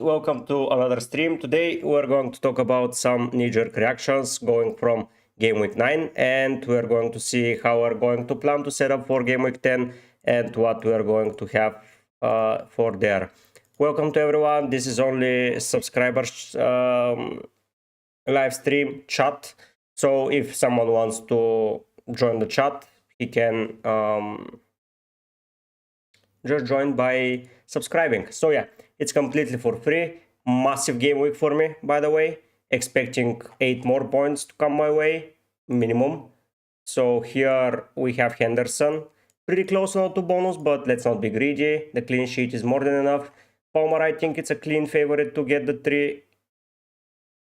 welcome to another stream. Today we're going to talk about some knee-jerk reactions going from game week 9, and we're going to see how we're going to plan to set up for game week 10 and what we're going to have for there. Welcome to everyone. This is only subscribers live stream chat, so if someone wants to join the chat, he can just join by subscribing. So yeah, it's completely for free. Massive game week for me, by the way. Expecting 8 more points to come my way, minimum. So here we have Henderson. Pretty close now to bonus, but let's not be greedy. The clean sheet is more than enough. Palmer, I think it's a clean favorite to get the 3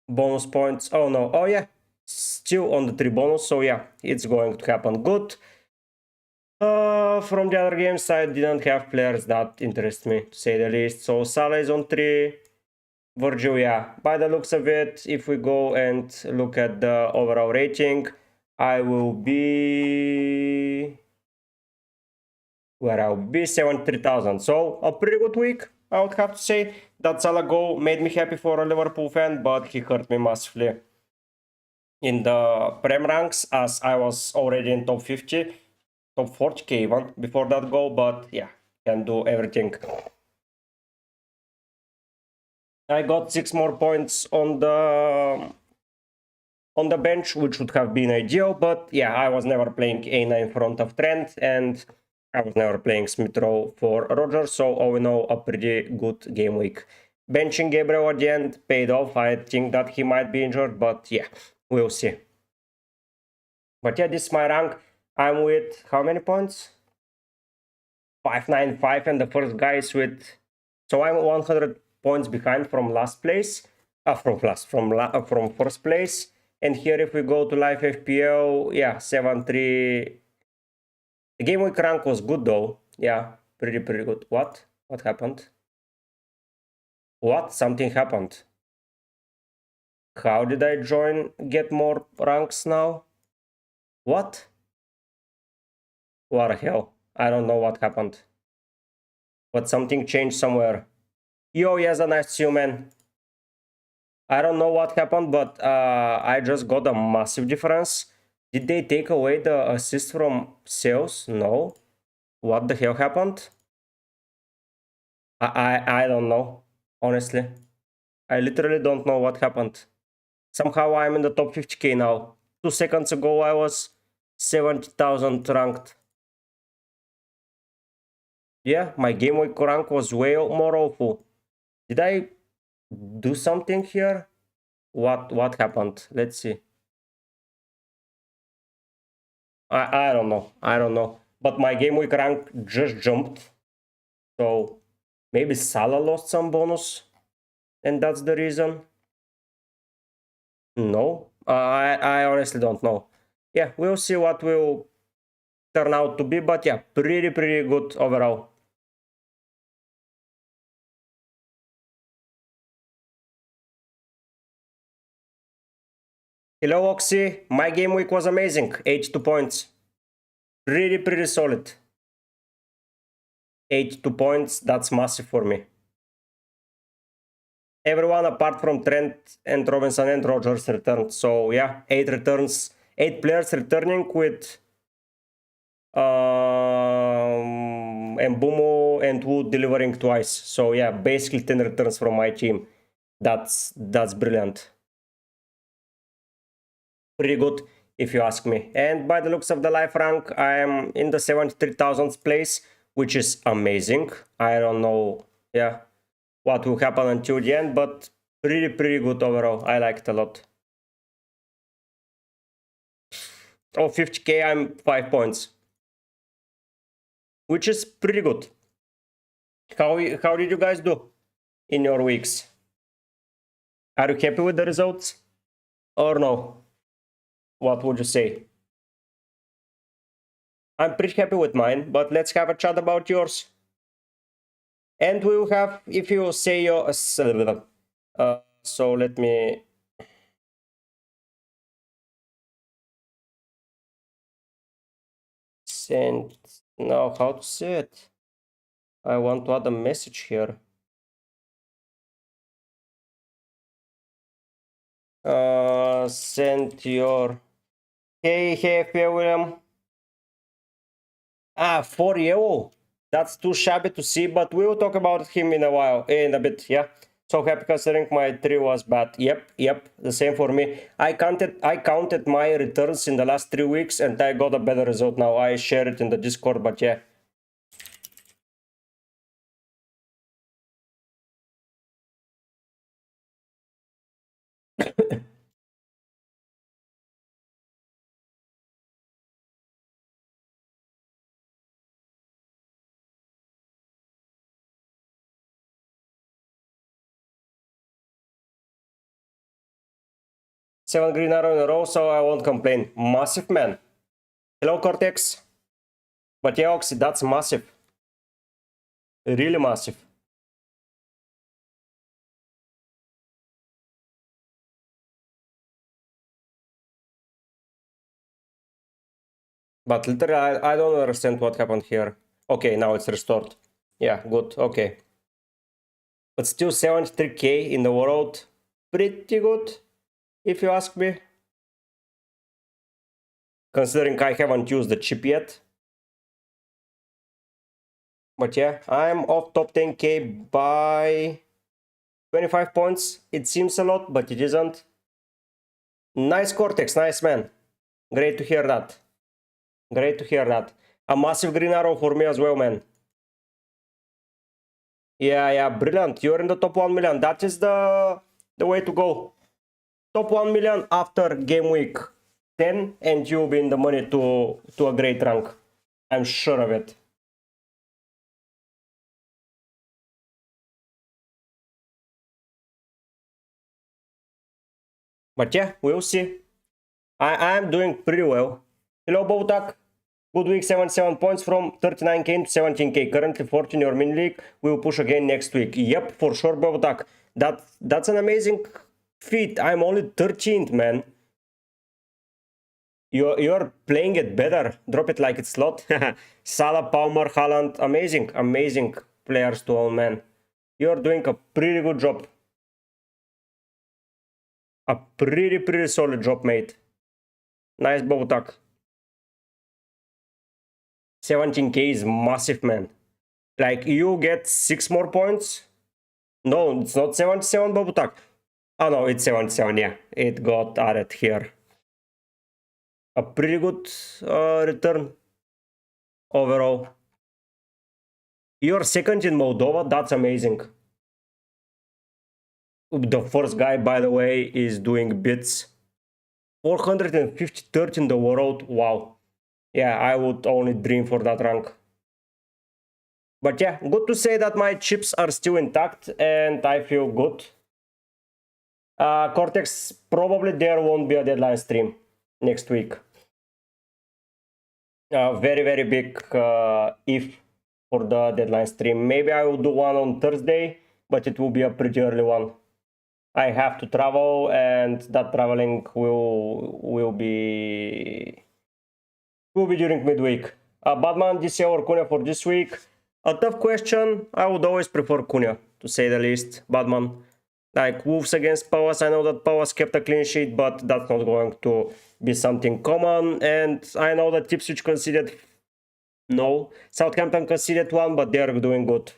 bonus points. Oh no, oh yeah, still on the 3 bonus. So yeah, it's going to happen good. From the other games, I didn't have players that interest me, to say the least. So Salah is on 3. Virgil, yeah. By the looks of it, if we go and look at the overall rating, I will be... where I'll be 73,000. So a pretty good week, I would have to say. That Salah goal made me happy for a Liverpool fan, but he hurt me massively in the Prem ranks, as I was already in top 50. Top 40k even before that goal, but yeah, can do everything. I got 6 more points on the bench, which would have been ideal, but yeah, I was never playing A9 in front of Trent, and I was never playing Smith Rowe for Rodgers, so all in all, a pretty good game week. Benching Gabriel at the end paid off. I think that he might be injured, but yeah, we'll see. But yeah, this is my rank. I'm with how many points? 595, and the first guy is with, so I'm 100 points behind from last place, from first place. And here if we go to live FPL, yeah, 7-3. The game week rank was good though. Yeah, pretty good. What happened? Something happened? How did I get more ranks now? What the hell? I don't know what happened, but something changed somewhere. Yo, yes, a nice to you, man. I don't know what happened, but I just got a massive difference. Did they take away the assist from sales? No. What the hell happened? I don't know, honestly. I literally don't know what happened. Somehow I'm in the top 50k now. 2 seconds ago I was 70,000 ranked. Yeah, my game week rank was way more awful. Did I do something here? What happened? Let's see. I don't know. I don't know. But my game week rank just jumped. So maybe Salah lost some bonus, and that's the reason. No, I honestly don't know. Yeah, we'll see what will turn out to be, but yeah, pretty good overall. Hello Oxy, my game week was amazing. 82 points. Pretty solid. 82 points, that's massive for me. Everyone apart from Trent and Robinson and Rodgers returned. So yeah, 8 returns, 8 players returning with Mbumo and Wood delivering twice. So yeah, basically 10 returns from my team. That's brilliant. Pretty good if you ask me. And by the looks of the life rank, I am in the 73,000th place, which is amazing. I don't know, yeah, what will happen until the end, but pretty good overall. I like it a lot. Oh, 50k, I'm 5 points, which is pretty good. How did you guys do in your weeks? Are you happy with the results or no? What would you say? I'm pretty happy with mine, but let's have a chat about yours. And we will have, if you say your so let me send now how to say it. I want to add a message here. Send your... Hey, FPL William. 4 euro. That's too shabby to see, but we will talk about him in a bit, yeah. So happy considering my 3 was bad. Yep, the same for me. I counted my returns in the last 3 weeks and I got a better result now. I share it in the Discord, but yeah. Seven green arrow in a row, so I won't complain. Massive, man. Hello, Cortex. But yeah, Oxy, that's massive. Really massive. But literally, I don't understand what happened here. Okay, now it's restored. Yeah, good, okay. But still 73k in the world. Pretty good, if you ask me. Considering I haven't used the chip yet. But yeah, I'm off top 10k by 25 points. It seems a lot, but it isn't. Nice, Cortex, nice, man. Great to hear that. Great to hear that. A massive green arrow for me as well, man. Yeah, brilliant. You're in the top 1 million. That is the way to go. Top 1 million after game week 10 and you'll be in the money to a great rank. I'm sure of it. But yeah, we'll see. I'm doing pretty well. Hello, Bowtak. Good week, 77 points from 39k to 17k. Currently 14 in your mini league. We will push again next week. Yep, for sure, Bowtak. That's an amazing feat. I'm only 13th, man. You're playing it better. Drop it like it's slot. Salah, Palmer, Haaland. Amazing players to own, man. You're doing a pretty good job. A pretty solid job, mate. Nice, Bowtak. 17k is massive, man. Like, you get 6 more points. No, it's not 77, Babutak. Oh no, it's 77, yeah. It got added here. A pretty good return overall. You're second in Moldova, that's amazing. The first guy, by the way, is doing bits. 453rd in the world, wow. Yeah, I would only dream for that rank. But yeah, good to say that my chips are still intact and I feel good. Cortex, probably there won't be a deadline stream next week. Very big if for the deadline stream. Maybe I will do one on Thursday, but it will be a pretty early one. I have to travel and that traveling will be during midweek. Batman, DCL or Cunha for this week? A tough question. I would always prefer Cunha, to say the least. Batman. Like Wolves against Palace, I know that Palace kept a clean sheet, but that's not going to be something common. And I know that Ipswich conceded... No. Southampton conceded one, but they're doing good.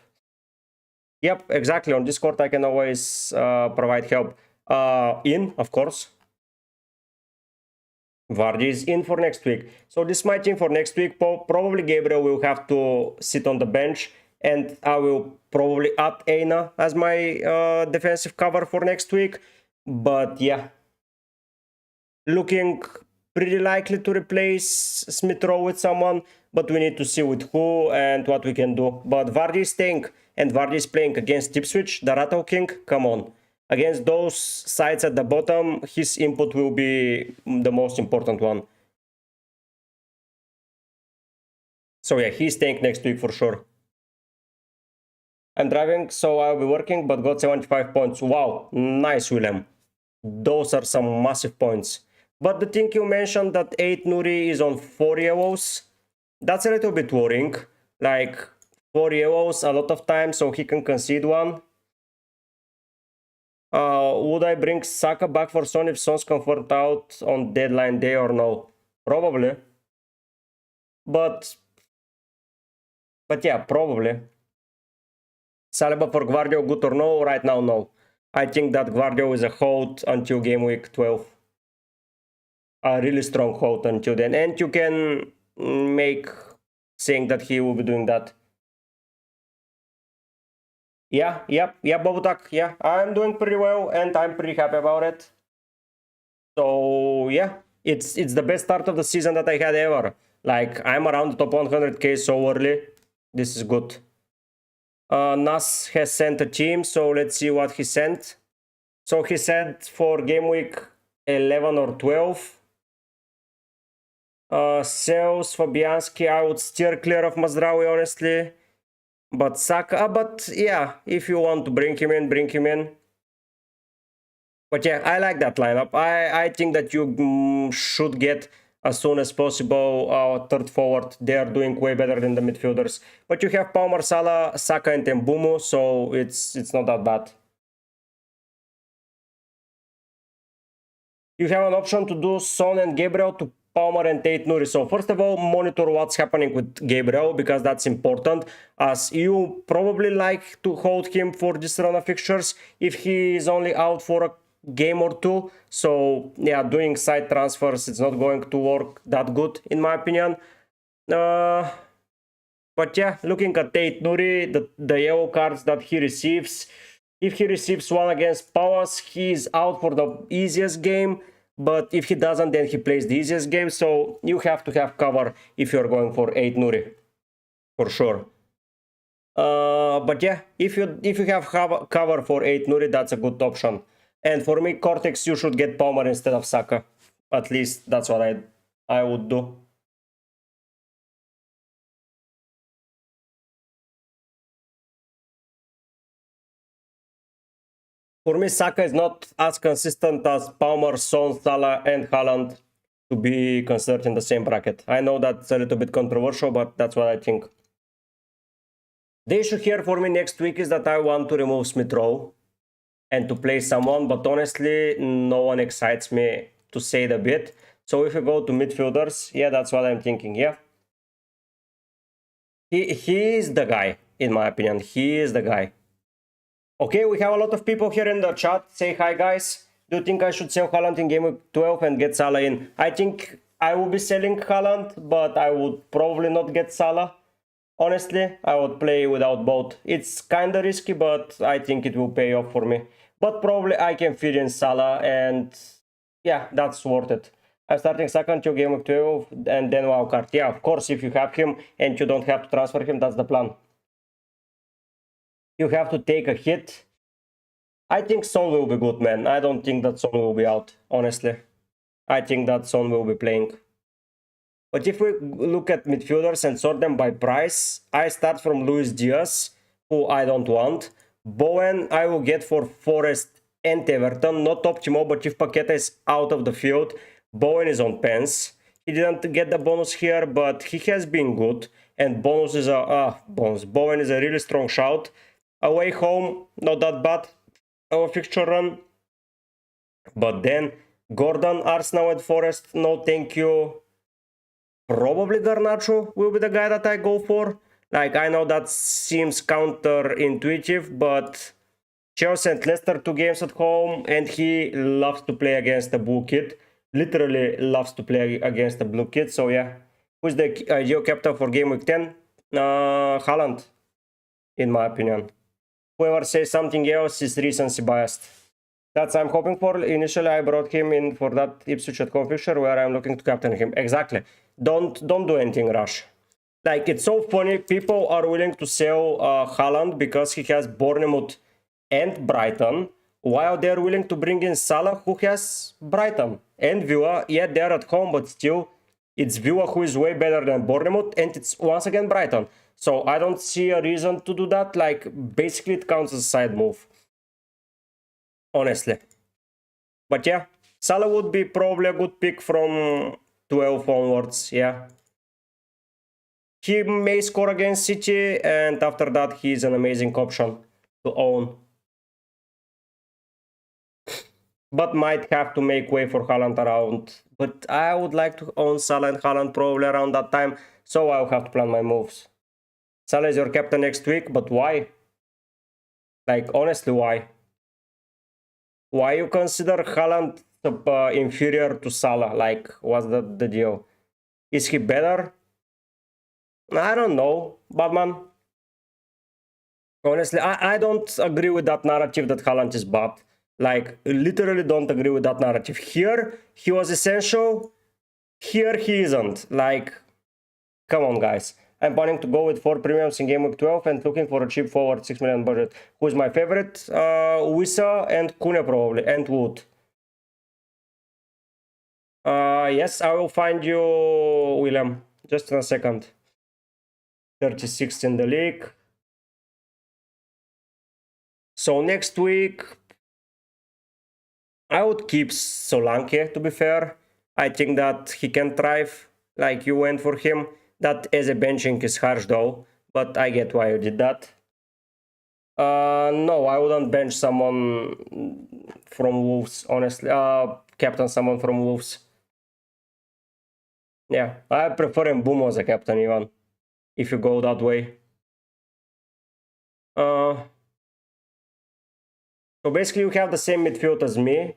Yep, exactly. On Discord, I can always provide help. Of course. Vardy is in for next week. So this is my team for next week. Probably Gabriel will have to sit on the bench. And I will probably add Aina as my defensive cover for next week. But yeah. Looking pretty likely to replace Smith Rowe with someone. But we need to see with who and what we can do. But Vardy is staying. And Vardy is playing against Ipswich, the Rattle King. Come on. Against those sides at the bottom, his input will be the most important one. So yeah, he's staying next week for sure. I'm driving, so I'll be working, but got 75 points. Wow, nice, Willem. Those are some massive points. But the thing you mentioned that 8 Nuri is on 4 yellows, that's a little bit worrying. Like, 4 yellows a lot of times, so he can concede one. Would I bring Saka back for Son if Son's confirmed out on deadline day or no? Probably. But yeah, probably. Saliba for Guardiola, good or no? Right now, no. I think that Guardiola is a hold until game week 12. A really strong hold until then. And you can make saying that he will be doing that. Yeah, Bobutak, yeah. I'm doing pretty well and I'm pretty happy about it. So yeah, it's the best start of the season that I had ever. Like, I'm around the top 100k so early. This is good. Nas has sent a team, so let's see what he sent. So he sent for game week 11 or 12. Sales, Fabianski, I would steer clear of Mazraoui, honestly. But Saka, but yeah, if you want to bring him in, bring him in. But yeah, I like that lineup. I think that you should get as soon as possible third forward. They are doing way better than the midfielders. But you have Palmer, Salah, Saka and Mbumo, so it's not that bad. You have an option to do Son and Gabriel to Palmer and Tate Nuri. So first of all, monitor what's happening with Gabriel, because that's important, as you probably like to hold him for this run of fixtures if he is only out for a game or two. So yeah, doing side transfers, it's not going to work that good in my opinion. But yeah, looking at Tate Nuri, the yellow cards that he receives, if he receives one against Palace, he's out for the easiest game. But if he doesn't, then he plays the easiest game. So you have to have cover if you're going for 8 Nuri, for sure. But yeah, if you have cover for 8 Nuri, that's a good option. And for me, Cortex, you should get Palmer instead of Saka. At least that's what I would do. For me, Saka is not as consistent as Palmer, Son, Salah, and Haaland to be considered in the same bracket. I know that's a little bit controversial, but that's what I think. The issue here for me next week is that I want to remove Smith Rowe and to play someone, but honestly, no one excites me, to say the bit. So if you go to midfielders, yeah, that's what I'm thinking, yeah. He is the guy, in my opinion. He is the guy. Okay, we have a lot of people here in the chat. Say hi, guys. Do you think I should sell Haaland in game week 12 and get Salah in? I think I will be selling Haaland, but I would probably not get Salah. Honestly, I would play without both. It's kinda risky, but I think it will pay off for me. But probably I can fit in Salah, and yeah, that's worth it. I'm starting second to game week 12 and then wildcard. Yeah, of course, if you have him and you don't have to transfer him, that's the plan. You have to take a hit. I think Son will be good, man. I don't think that Son will be out, honestly. I think that Son will be playing. But if we look at midfielders and sort them by price, I start from Luis Diaz, who I don't want. Bowen I will get for Forest and Everton. Not optimal, but if Paqueta is out of the field, Bowen is on pens. He didn't get the bonus here, but he has been good. And bonus is bonus. Bowen is a really strong shout. Away home, not that bad. Our fixture run. But then Gordon, Arsenal and Forest, no thank you. Probably Garnacho will be the guy that I go for. Like, I know that seems counterintuitive, but Chelsea and Leicester 2 games at home, and he loves to play against the blue kid. Literally loves to play against the blue kid. So yeah, who's the ideal captain for game week 10? Haaland, in my opinion. Whoever says something else is recency biased. That's I'm hoping for. Initially, I brought him in for that Ipswich at home fixture where I'm looking to captain him. Exactly. Don't do anything rash. Like, it's so funny. People are willing to sell Haaland because he has Bournemouth and Brighton, while they're willing to bring in Salah, who has Brighton and Villa. Yeah, they're at home, but still, it's Villa who is way better than Bournemouth, and it's once again Brighton. So I don't see a reason to do that. Like, basically, it counts as a side move. Honestly. But yeah, Salah would be probably a good pick from 12 onwards, yeah. He may score against City, and after that, he's an amazing option to own. but might have to make way for Haaland around. But I would like to own Salah and Haaland probably around that time, so I'll have to plan my moves. Salah is your captain next week, but why? Like, honestly, why? Why you consider Haaland inferior to Salah? Like, what's the deal? Is he better? I don't know, Batman. Honestly, I don't agree with that narrative that Haaland is bad. Like, literally don't agree with that narrative. Here, he was essential. Here, he isn't. Like, come on, guys. I'm planning to go with 4 premiums in game week 12 and looking for a cheap forward 6 million budget. Who's my favorite? Wissa and Kune probably, and Wood. Yes, I will find you, William. Just in a second. 36 in the league. So next week, I would keep Solanke, to be fair. I think that he can thrive, like you went for him. That as a benching is harsh though, but I get why you did that. No, I wouldn't bench someone from Wolves, honestly. Captain someone from Wolves. Yeah, I prefer Mbumo as a captain even, if you go that way. So basically you have the same midfield as me,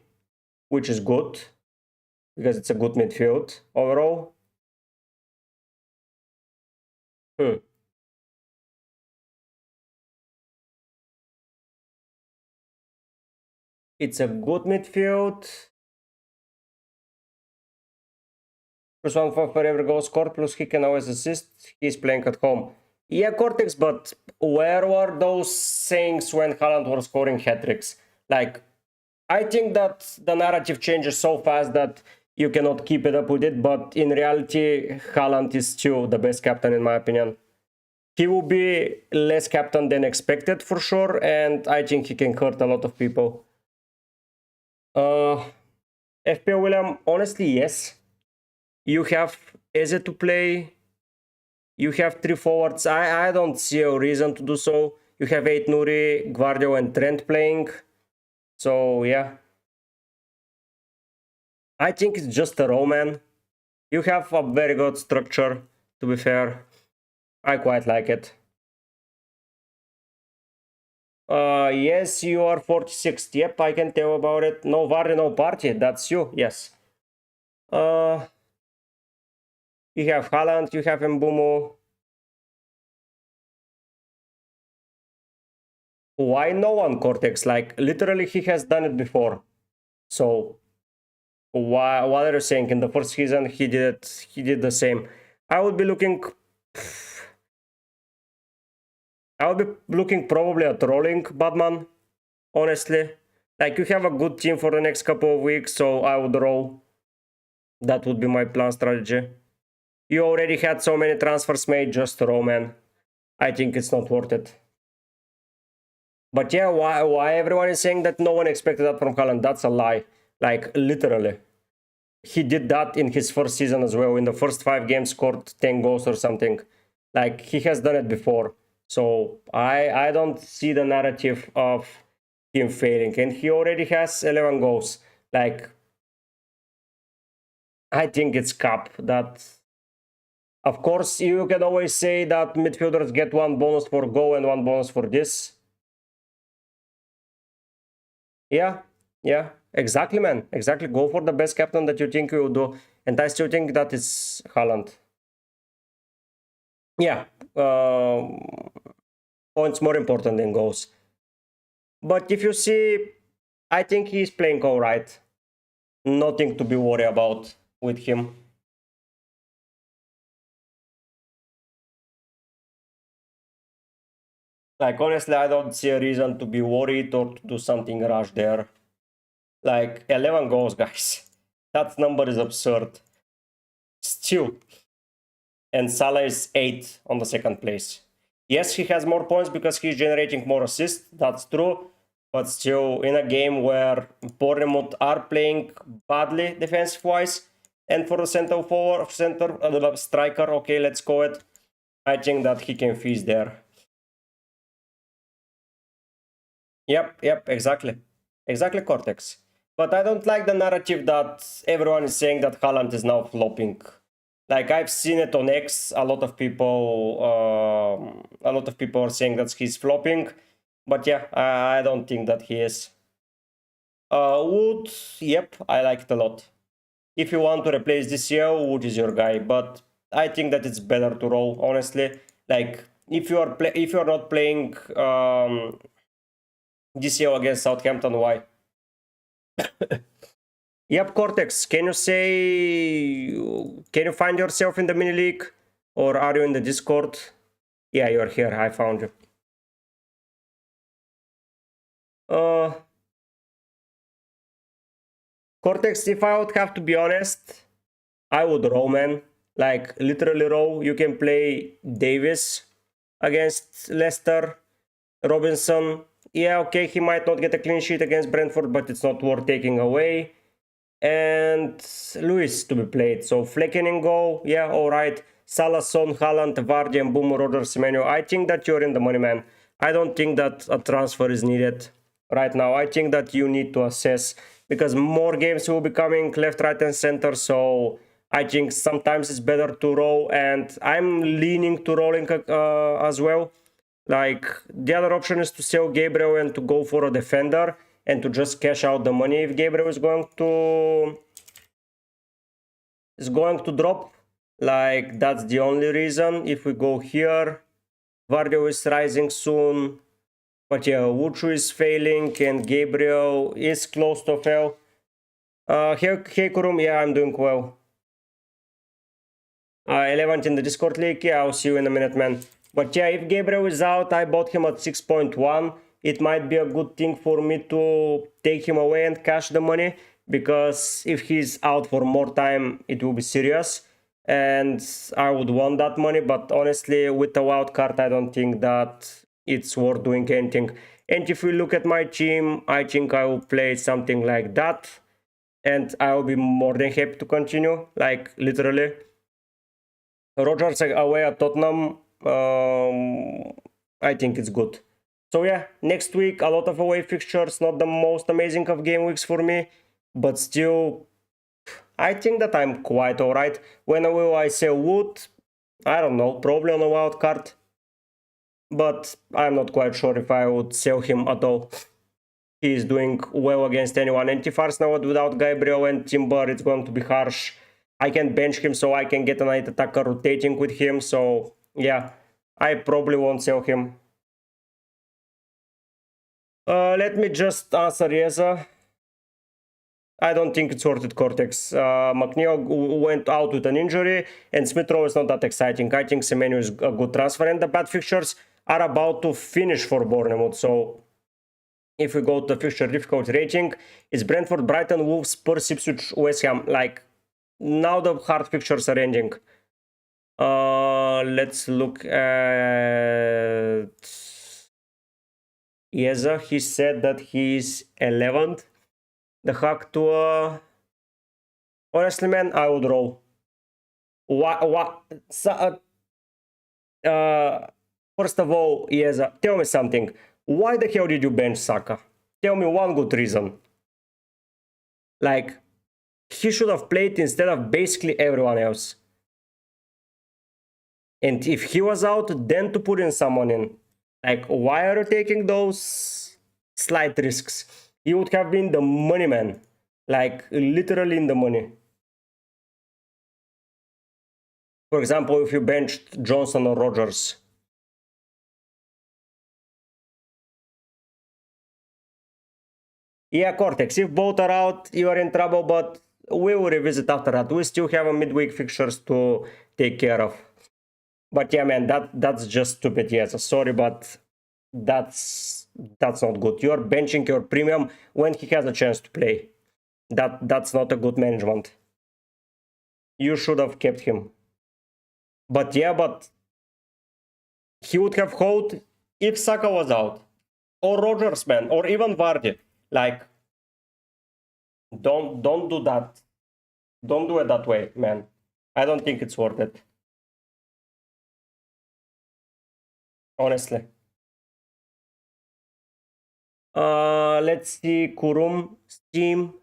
which is good, because it's a good midfield overall. It's a good midfield. Plus 1 for every goal scored, plus he can always assist. He's playing at home. Yeah, Cortex, but where were those sayings when Haaland was scoring hat-tricks? Like, I think that the narrative changes so fast that you cannot keep it up with it, but in reality, Haaland is still the best captain in my opinion. He will be less captain than expected for sure, and I think he can hurt a lot of people. FPL William, honestly, yes. You have Eze to play. You have 3 forwards. I don't see a reason to do so. You have 8 Nuri, Guardiola and Trent playing. So, yeah. I think it's just a Roman. You have a very good structure, to be fair. I quite like it. Yes, you are 46th. Yep, I can tell about it. No Vardy, no party. That's you. Yes. You have Haaland, you have Mbumo. Why no one, Cortex? Like, literally, he has done it before. So, why? What are you saying? In the first season, he did the same. I would be looking. I would be looking probably at rolling Batman. Honestly, like you have a good team for the next couple of weeks, so I would roll. That would be my plan strategy. You already had so many transfers made, just roll, man. I think it's not worth it. But yeah, why everyone is saying that no one expected that from Haaland? That's a lie. Like, literally. He did that in his first season as well. In the first 5 games, scored 10 goals or something. Like, he has done it before. So, I don't see the narrative of him failing. And he already has 11 goals. Like, I think it's cap. That, of course, you can always say that midfielders get 1 bonus for goal and 1 bonus for this. Yeah, exactly, man. Exactly. Go for the best captain that you think you will do. And I still think that is Haaland. Yeah. Points more important than goals. But if you see, I think he's playing all right. Nothing to be worried about with him. Like, honestly, I don't see a reason to be worried or to do something rash there. Like, 11 goals, guys. That number is absurd. Still. And Salah is 8 on the second place. Yes, he has more points because he's generating more assists. That's true. But still, in a game where Bournemouth are playing badly defensive-wise, and for the center striker, okay, let's call it, I think that he can feast there. Yep, exactly. Exactly, Cortex. But I don't like the narrative that everyone is saying that Haaland is now flopping. Like I've seen it on X, a lot of people are saying that he's flopping. But yeah, I don't think that he is. Wood, yep, I like it a lot. If you want to replace DCL, Wood is your guy. But I think that it's better to roll, honestly. Like if you are not playing DCL against Southampton, why? Yep, Cortex, can you find yourself in the mini league? Or are you in the Discord? Yeah, you're here, I found you. Cortex, if I would have to be honest, I would row, man. Like, literally row. You can play Davis against Leicester. Robinson, yeah, okay, he might not get a clean sheet against Brentford, but it's not worth taking away. And Lewis to be played. So Flecken in goal, yeah, alright. Salah, Son, Haaland, Vardy, and Boom, Rodgers, Semenyo. I think that you're in the money, man. I don't think that a transfer is needed right now. I think that you need to assess because more games will be coming left, right, and center. So I think sometimes it's better to roll, and I'm leaning to rolling as well. Like the other option is to sell Gabriel and to go for a defender and to just cash out the money if Gabriel is going to drop. Like that's the only reason. If we go here, Vardio is rising soon, but yeah, Wuchu is failing and Gabriel is close to fail. Hey Kurum, yeah, I'm doing well. 11th in the Discord League, yeah, I'll see you in a minute, man. But yeah, if Gabriel is out, I bought him at 6.1. It might be a good thing for me to take him away and cash the money, because if he's out for more time, it will be serious. And I would want that money, but honestly, with the wild card, I don't think that it's worth doing anything. And if we look at my team, I think I will play something like that. And I will be more than happy to continue, like literally. Rodgers away at Tottenham, I think it's good. So yeah, next week a lot of away fixtures, not the most amazing of game weeks for me, but still, I think that I'm quite alright. When will I sell Wood? I don't know, probably on a wild card, but I'm not quite sure if I would sell him at all. He is doing well against anyone, and if Arsenal without Gabriel and Timber, it's going to be harsh. I can bench him so I can get a night attacker rotating with him, so yeah, I probably won't sell him. Let me just answer Yeza. I don't think it's worth it, Cortex. McNeil went out with an injury, and Smith Rowe is not that exciting. I think Semenyo is a good transfer, and the bad fixtures are about to finish for Bournemouth, so if we go to the fixture difficulty rating, it's Brentford, Brighton, Wolves, Spurs, Ipswich, West Ham. Like, now the hard fixtures are ending. Let's look at Yeza. He said that he's 11th. The hack to honestly, man, I would roll. What? First of all, Yeza, tell me something. Why the hell did you bench Saka? Tell me one good reason. Like, he should have played instead of basically everyone else. And if he was out, then to put in someone in. Like, why are you taking those slight risks? You would have been the money man. Like, literally in the money. For example, if you benched Johnson or Rodgers. Yeah, Cortex, if both are out, you are in trouble, but we will revisit after that. We still have a midweek fixtures to take care of. But yeah, man, that's just stupid. Yes, sorry, but that's not good. You're benching your premium when he has a chance to play. That's not a good management. You should have kept him. But yeah, but he would have hold if Saka was out, or Rodgers, man, or even Vardy. Like, don't do that. Don't do it that way, man. I don't think it's worth it. Honestly. Let's see, Kurum, Steam.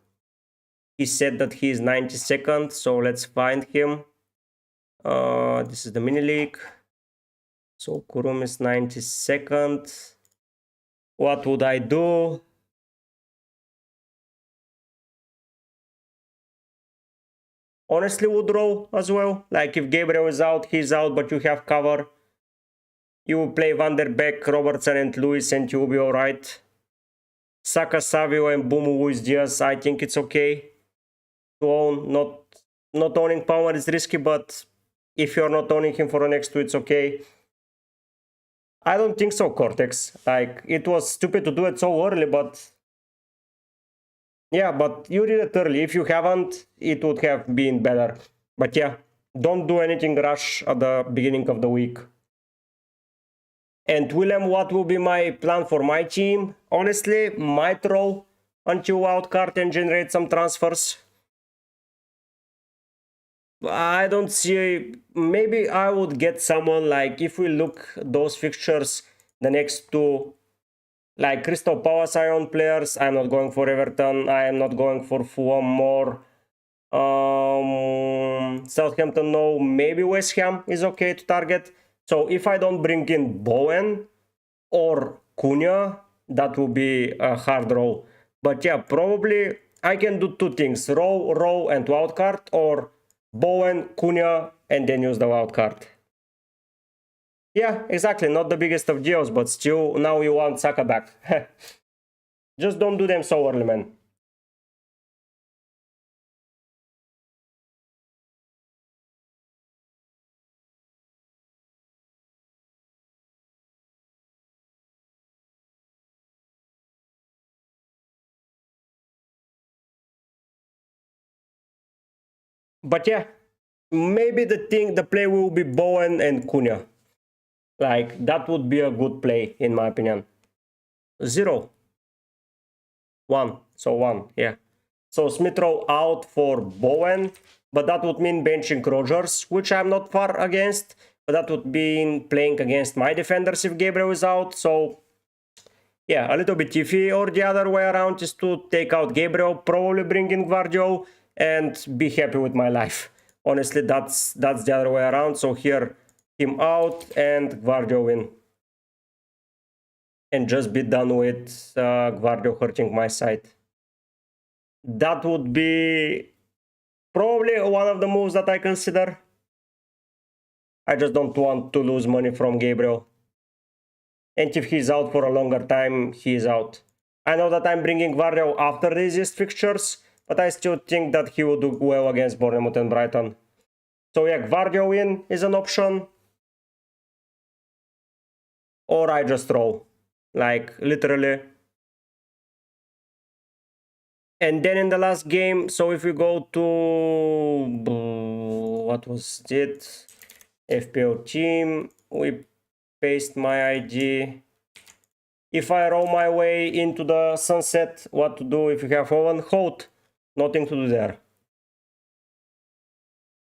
He said that he is 92nd, so let's find him. This is the mini league. So Kurum is 92nd. What would I do? Honestly, would row as well. Like if Gabriel is out, he's out, but you have cover. You will play Van der Beek, Robertson and Lewis and you will be alright. Saka, Savio and Bumu, Luis Diaz, I think it's okay to own. Not owning Palmer is risky, but if you're not owning him for the next two, it's okay. I don't think so, Cortex. Like, it was stupid to do it so early, but... yeah, but you did it early. If you haven't, it would have been better. But yeah, don't do anything rush at the beginning of the week. And William, what will be my plan for my team? Honestly, might roll until wildcard and generate some transfers. I don't see... maybe I would get someone like, if we look those fixtures, the next two, like Crystal Palace I own players. I'm not going for Everton. I am not going for Fulham more. Southampton, no. Maybe West Ham is okay to target. So if I don't bring in Bowen or Cunha, that will be a hard roll. But yeah, probably I can do two things. Row and wildcard, or Bowen, Cunha, and then use the wildcard. Yeah, exactly. Not the biggest of deals, but still, now you want Saka back. Just don't do them so early, man. But yeah, maybe the play will be Bowen and Cunha. Like, that would be a good play, in my opinion. 0. 1. So 1, yeah. So Smith Rowe out for Bowen, but that would mean benching Rodgers, which I'm not far against. But that would mean playing against my defenders if Gabriel is out. So yeah, a little bit iffy. Or the other way around is to take out Gabriel, probably bring in Guardiola, and be happy with my life. Honestly, that's the other way around. So here, him out and Guardiola in. And just be done with Guardiola hurting my side. That would be probably one of the moves that I consider. I just don't want to lose money from Gabriel. And if he's out for a longer time, he's out. I know that I'm bringing Guardiola after the easiest fixtures, but I still think that he will do well against Bournemouth and Brighton. So yeah, Guardiola in is an option. Or I just roll. Like, literally. And then in the last game, so if we go to... what was it? FPL team. We paste my ID. If I roll my way into the sunset, what to do if you have Owen? Hold. Nothing to do there.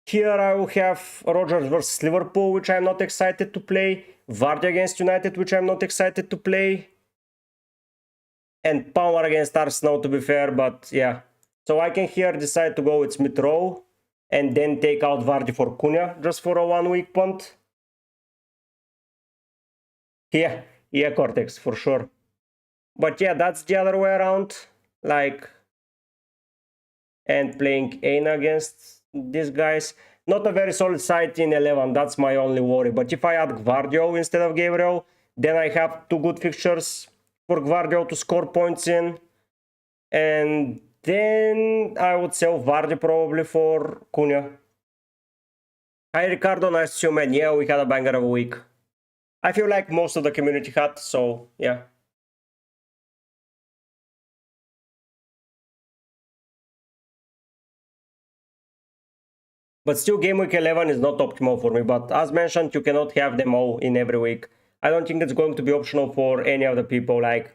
Here I will have Rodgers versus Liverpool, which I'm not excited to play. Vardy against United, which I'm not excited to play. And Palmer against Arsenal, to be fair, but yeah. So I can here decide to go with Smith Rowe and then take out Vardy for Cunha, just for a 1 week punt. Yeah, Cortex, for sure. But yeah, that's the other way around. Like, and playing Aina against these guys. Not a very solid side in 11, that's my only worry. But if I add Guardiola instead of Gabriel, then I have two good fixtures for Guardiola to score points in. And then I would sell Vardy probably for Cunha. Hi Ricardo, nice to see you, man. Yeah, we had a banger of a week. I feel like most of the community had, so yeah. But still, game week 11 is not optimal for me. But as mentioned, you cannot have them all in every week. I don't think it's going to be optional for any of the people. Like,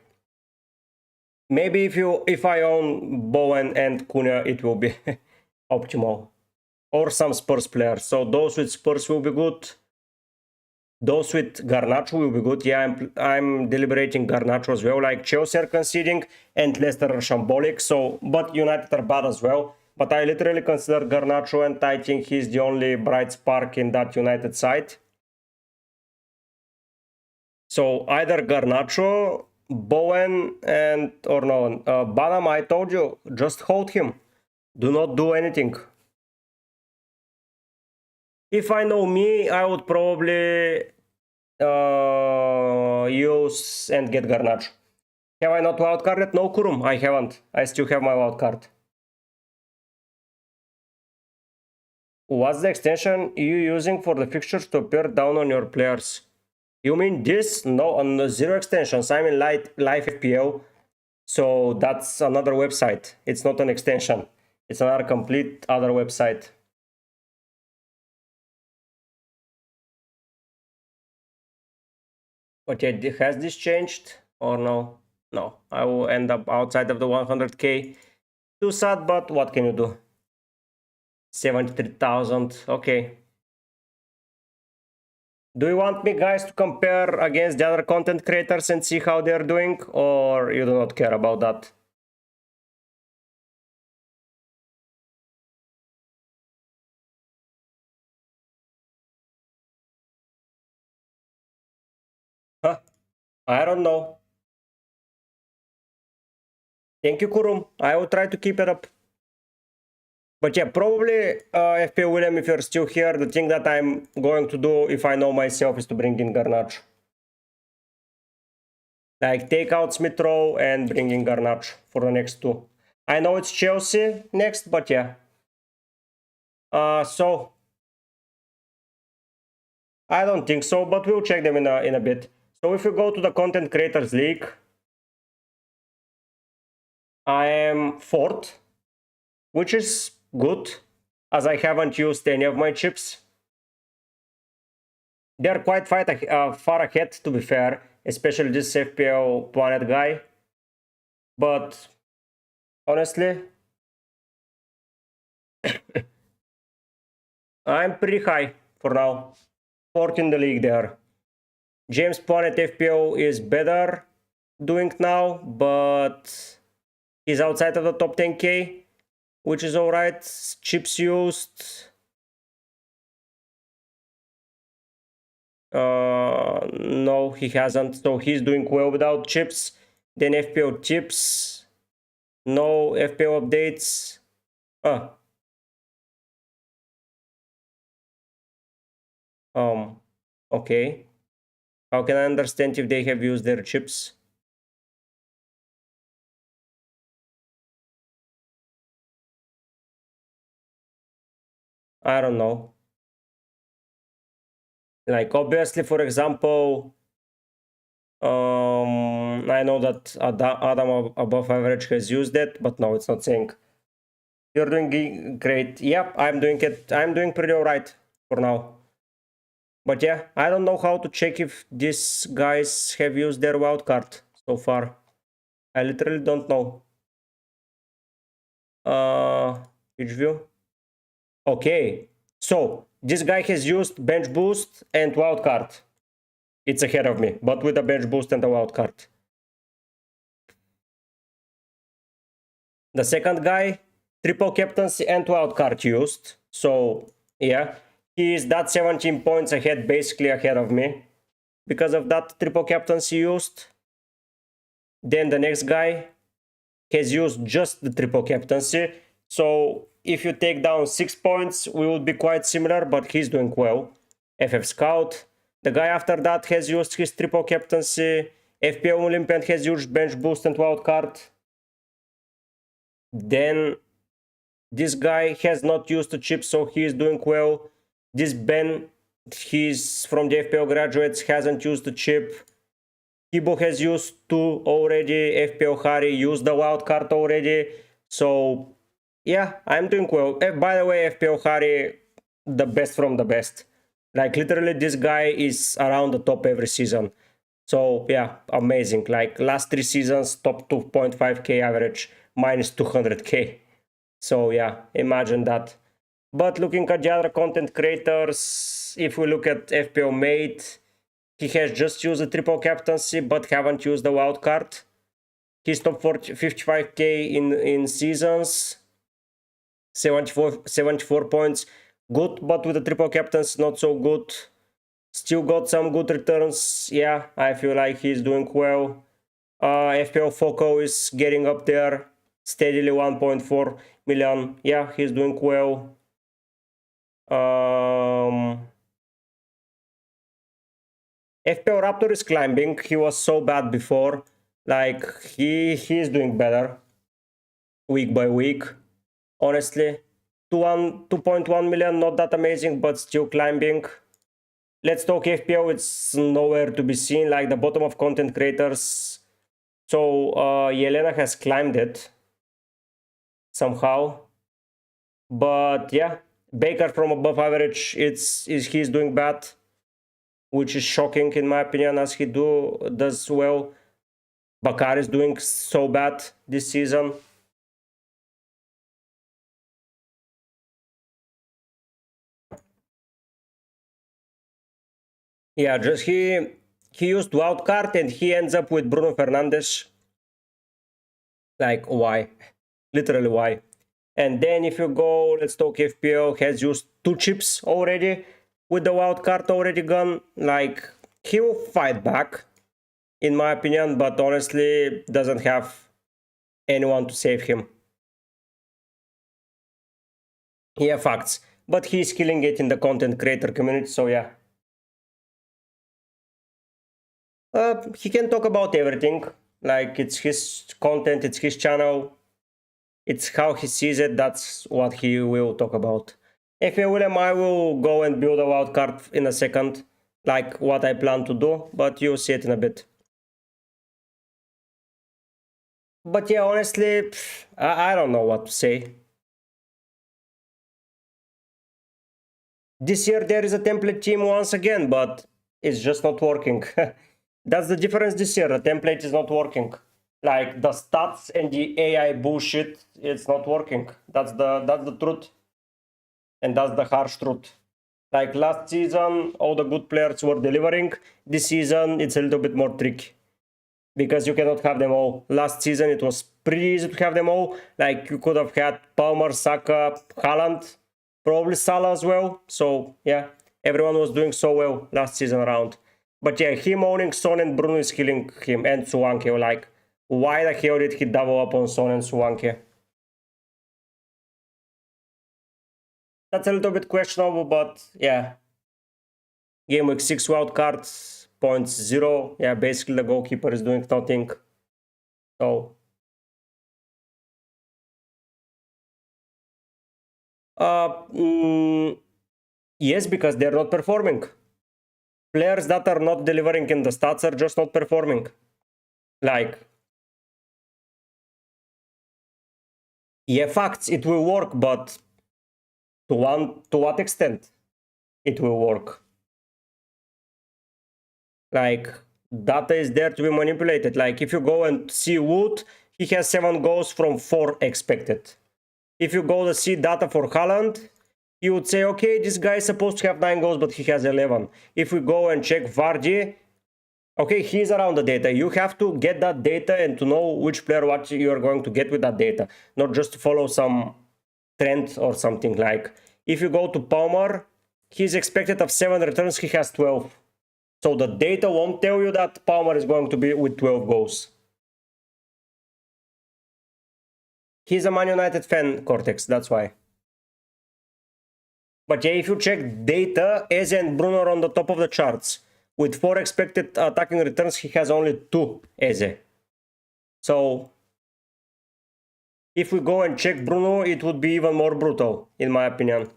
maybe if I own Bowen and Cunha, it will be optimal. Or some Spurs players. So those with Spurs will be good. Those with Garnacho will be good. Yeah, I'm deliberating Garnacho as well. Like, Chelsea are conceding and Leicester are shambolic. So, but United are bad as well. but I literally consider Garnacho, and I think he's the only bright spark in that United side. So either Garnacho, Bowen, and or no, Banam, I told you, just hold him. Do not do anything. If I know me, I would probably use and get Garnacho. Have I not wildcarded? No, Kurum, I haven't. I still have my wildcard. What's the extension you using for the fixtures to appear down on your players? You mean this? No, on the zero extensions. I'm in live FPL. So that's another website. It's not an extension. It's another complete other website. Okay, has this changed or no? No, I will end up outside of the 100k. Too sad, but what can you do? 73,000, okay. Do you want me, guys, to compare against the other content creators and see how they're doing, or you do not care about that? Huh? I don't know. Thank you, Kurum. I will try to keep it up. But yeah, probably FPL William, if you're still here, the thing that I'm going to do, if I know myself, is to bring in Garnacho. Like, take out Smith Rowe and bring in Garnacho for the next two. I know it's Chelsea next, but yeah. So I don't think so, but we'll check them in a bit. So if you go to the Content Creators League, I am 4th, which is good, as I haven't used any of my chips. They're quite far ahead, to be fair, especially this FPL Planet guy. But honestly, I'm pretty high for now. 4th in the league there. James Planet FPO is better doing now, but he's outside of the top 10k, which is alright. Chips used. No, he hasn't. So he's doing well without chips. Then FPO chips. No FPO updates. Okay. How can I understand if they have used their chips? I don't know. Like, obviously, for example, I know that Adam above average has used it, but no, it's not saying. You're doing great. Yep, I'm doing it. I'm doing pretty alright for now. But yeah, I don't know how to check if these guys have used their wildcard so far. I literally don't know. Which view? Okay, so this guy has used bench boost and wildcard. It's ahead of me, but with a bench boost and a wildcard. The second guy, triple captaincy and wildcard used. So yeah, he is that 17 points ahead, basically ahead of me, because of that triple captaincy used. Then the next guy has used just the triple captaincy. So if you take down 6 points, we will be quite similar, but he's doing well. FF Scout. The guy after that has used his triple captaincy. FPL Olympian has used bench boost and wildcard. Then this guy has not used the chip, so he is doing well. This Ben, he's from the FPL graduates, hasn't used the chip. Kibo has used 2 already. FPL Harry used the wildcard already. So yeah, I'm doing well. By the way, FPL Harry, the best from the best. Like, literally, this guy is around the top every season. So yeah, amazing. Like, last 3 seasons, top 2.5k average, minus 200k. So yeah, imagine that. But looking at the other content creators, if we look at FPL Mate, he has just used the triple captaincy, but haven't used the wildcard. He's top 55k in seasons. 74 points. Good, but with the triple captains, not so good. Still got some good returns. Yeah, I feel like he's doing well. FPL Foco is getting up there steadily, 1.4 million. Yeah, he's doing well. FPL Raptor is climbing. He was so bad before. Like, he's doing better week by week, honestly. 2.1 million, not that amazing, but still climbing. Let's talk FPL. It's nowhere to be seen, like the bottom of content creators. So Yelena has climbed it somehow. But yeah, Baker from above average, he's doing bad, which is shocking in my opinion, as he does well. Bakar is doing so bad this season. Yeah, just he used wildcard and he ends up with Bruno Fernandes. Like, why? Literally, why? And then if you go, let's talk FPL, has used 2 chips already with the wildcard already gone. Like, he will fight back, in my opinion, but honestly doesn't have anyone to save him. Yeah, facts. But he's killing it in the content creator community, so yeah. He can talk about everything. Like, it's his content, it's his channel. It's how he sees it, that's what he will talk about. If I will, I will go and build a wildcard in a second, like what I plan to do, but you'll see it in a bit. But yeah, honestly, I don't know what to say. This year there is a template team once again, but it's just not working. That's the difference this year, the template is not working. Like, the stats and the AI bullshit, it's not working. That's the truth. And that's the harsh truth. Like, last season, all the good players were delivering. This season, it's a little bit more tricky, because you cannot have them all. Last season, it was pretty easy to have them all. Like, you could have had Palmer, Saka, Haaland, probably Salah as well. So, yeah, everyone was doing so well last season around. But yeah, him owning Son and Bruno is killing him, and Suwanke. Like, why the hell did he double up on Son and Suwanke? That's a little bit questionable, but yeah. Game week 6 wildcards, points 0. Yeah, basically the goalkeeper is doing nothing. So, yes, because they're not performing. Players that are not delivering in the stats are just not performing. Like, yeah, facts, it will work, but to what extent it will work? Like, data is there to be manipulated. Like, if you go and see Wood, he has 7 goals from 4 expected. If you go to see data for Haaland, you would say, okay, this guy is supposed to have 9 goals, but he has 11. If we go and check Vardy, okay, he's around the data. You have to get that data and to know which player what you are going to get with that data, not just to follow some trend or something. Like, if you go to Palmer, he's expected of 7 returns, he has 12. So the data won't tell you that Palmer is going to be with 12 goals. He's a Man United fan, Cortex, that's why. But yeah, if you check data, Eze and Bruno are on the top of the charts. With 4 expected attacking returns, he has only 2 Eze. So, if we go and check Bruno, it would be even more brutal, in my opinion.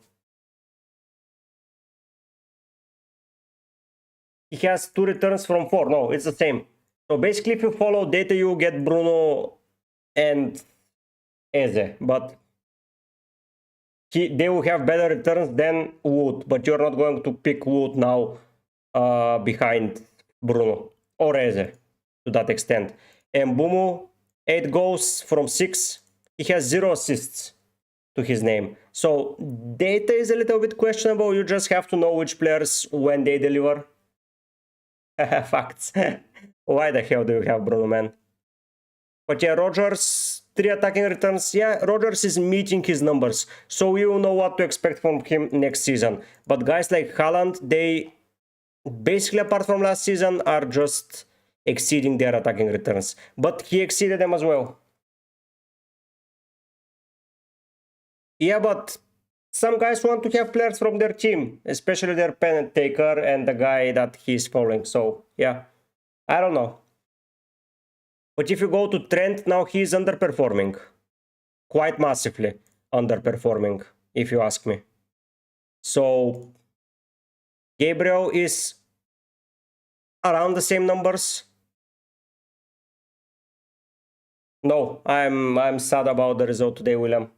He has 2 returns from 4. No, it's the same. So basically, if you follow data, you get Bruno and Eze. But they will have better returns than Wood. But you're not going to pick Wood now behind Bruno or Eze to that extent. And Bumu, 8 goals from 6. He has 0 assists to his name. So data is a little bit questionable. You just have to know which players when they deliver. Facts. Why the hell do you have Bruno, man? But yeah, Rodgers, 3 attacking returns. Yeah, Rodgers is meeting his numbers, so you know what to expect from him next season. But guys like Haaland, they basically, apart from last season, are just exceeding their attacking returns. But he exceeded them as well. Yeah, but some guys want to have players from their team, especially their pen taker and the guy that he's following. So, yeah, I don't know. But if you go to Trent, now he's underperforming. Quite massively underperforming, if you ask me. So, Gabriel is around the same numbers. No, I'm sad about the result today, William.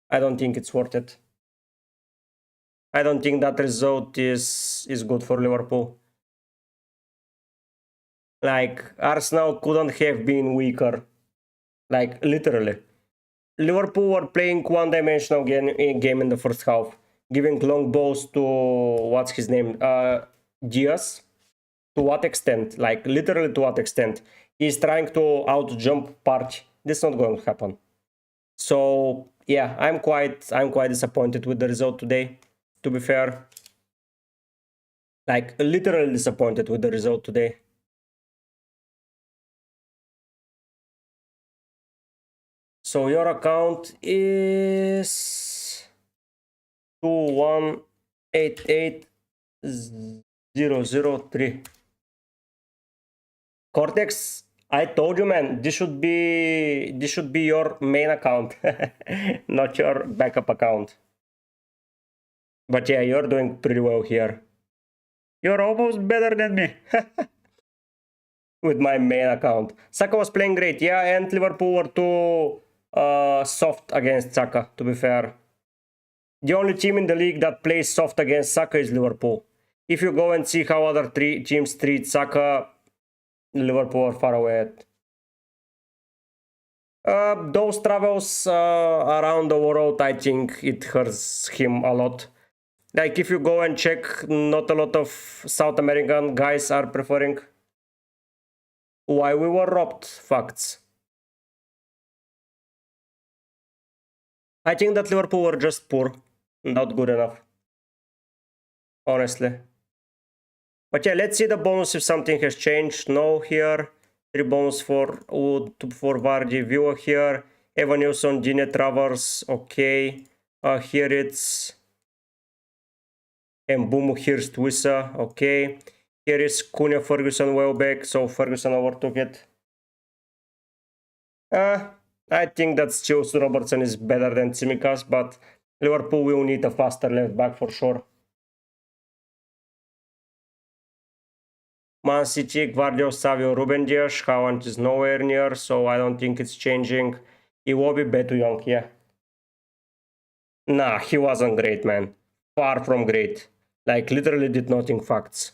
I don't think it's worth it. I don't think that result is good for Liverpool. Like, Arsenal couldn't have been weaker. Like, literally. Liverpool were playing one-dimensional game in the first half, giving long balls to, what's his name, Diaz. To what extent? Like, literally to what extent? He's trying to out-jump Partey. This is not going to happen. So, yeah, I'm quite disappointed with the result today, to be fair. Like, literally disappointed with the result today. So your account is 2188003. Cortex, I told you, man, this should be your main account, not your backup account. But yeah, you're doing pretty well here. You're almost better than me. With my main account. Saka was playing great, yeah, and Liverpool were too soft against Saka, to be fair. The only team in the league that plays soft against Saka is Liverpool. If you go and see how other teams treat Saka, Liverpool are far away. Those travels around the world, I think it hurts him a lot. Like, if you go and check, not a lot of South American guys are preferring. Why we were robbed, facts. I think that Liverpool were just poor, not good enough, honestly. But yeah, let's see the bonus if something has changed. No here. 3 bonus for Wood, 2 for Vardy, Viewer here. Evan Nilsson, Dine Travers, okay. Here it's Mbumu Hirst Wissa, okay. Here is Cunha Ferguson Welbeck, so Ferguson overtook it. I think that still Robertson is better than Tsimikas, but Liverpool will need a faster left back for sure. Man City, Guardiola, Savio, Ruben Dias, Haaland is nowhere near, so I don't think it's changing. Iwobi, Betu Young, yeah. Nah, he wasn't great, man. Far from great. Like, literally did nothing, facts.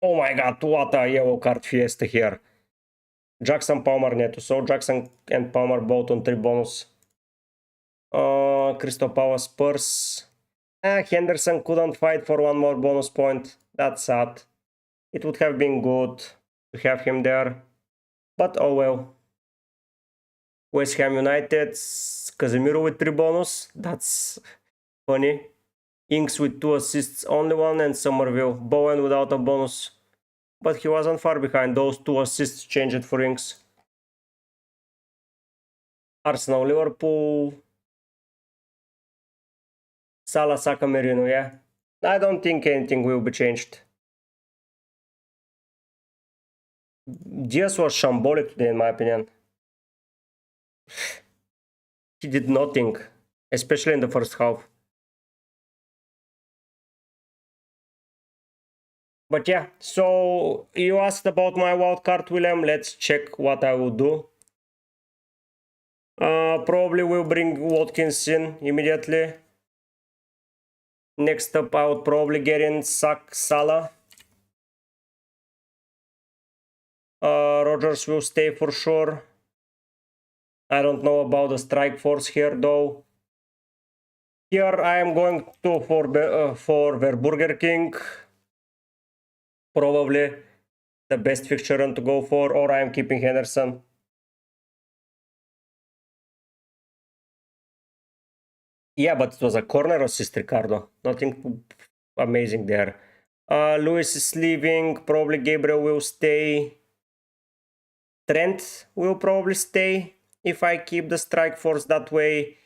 Oh my god, what a yellow card fiesta here. Jackson, Palmer, Neto. So Jackson and Palmer both on 3 bonus. Crystal Palace, Spurs. Henderson couldn't fight for 1 more bonus point. That's sad. It would have been good to have him there. But oh well. West Ham United, Casemiro with 3 bonus. That's funny. Inks with 2 assists, only 1, and Somerville. Bowen without a bonus. But he wasn't far behind. Those 2 assists changed for Inks. Arsenal, Liverpool. Salah, Saka, Merino, yeah. I don't think anything will be changed. Diaz was shambolic today, in my opinion. He did nothing, especially in the first half. But yeah, so you asked about my wildcard, William. Let's check what I will do. Probably will bring Watkins in immediately. Next up, I would probably get in Salah. Rodgers will stay for sure. I don't know about the strike force here though. Here I am going to for Burger King. Probably the best fixture run to go for, or I am keeping Henderson. Yeah, but it was a corner assist, Ricardo. Nothing amazing there. Lewis is leaving. Probably Gabriel will stay. Trent will probably stay if I keep the strike force that way.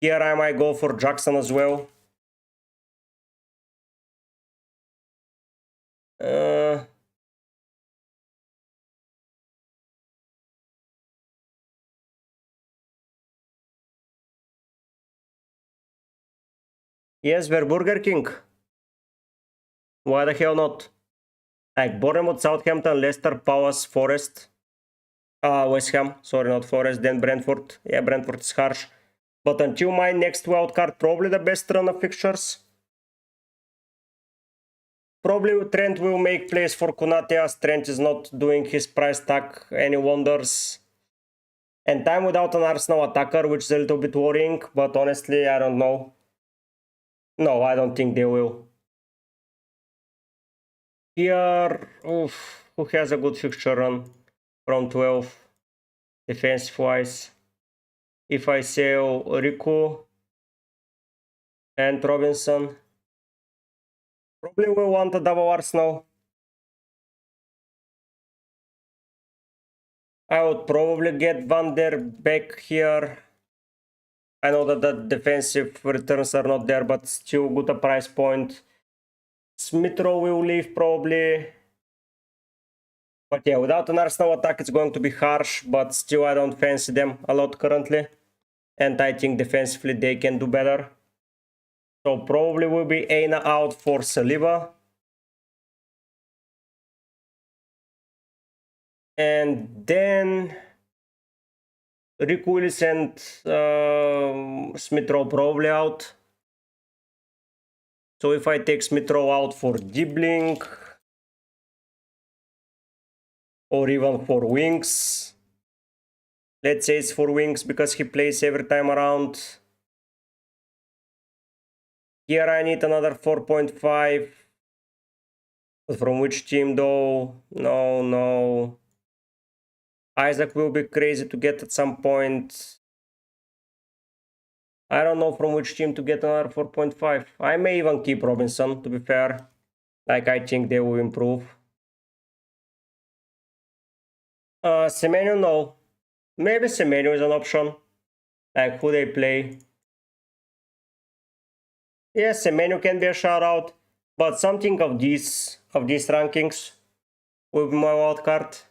Here I might go for Jackson as well. Yes, we're Burger King. Why the hell not? Like Bournemouth, Southampton, Leicester, Palace, Forest. West Ham, sorry, not Forest, then Brentford. Yeah, Brentford is harsh. But until my next wildcard, probably the best run of fixtures. Probably Trent will make plays for Konate as Trent is not doing his price tag any wonders. And time without an Arsenal attacker, which is a little bit worrying, but honestly, I don't know. No, I don't think they will. Here, oof, who has a good fixture run from 12 defensive-wise? If I sell Riku and Robinson, probably will want a double Arsenal. I would probably get Van der Beek here. I know that the defensive returns are not there, but still good a price point. Smith-Rowe will leave probably. But yeah, without an Arsenal attack, it's going to be harsh, but still I don't fancy them a lot currently. And I think defensively they can do better. So probably will be Aina out for Saliba. And then Rick Willis and Smith-Rowe probably out. So if I take Smith-Rowe out for Dibbling or even for Wings, let's say it's for Wings because he plays every time around. Here I need another 4.5. But from which team though? No. Isaac will be crazy to get at some point. I don't know from which team to get another 4.5. I may even keep Robinson, to be fair. Like, I think they will improve. Semenyo, no. Maybe Semenyo is an option. Like, who they play. Yeah, Semenyo can be a shout out. But something of these rankings will be my wildcard.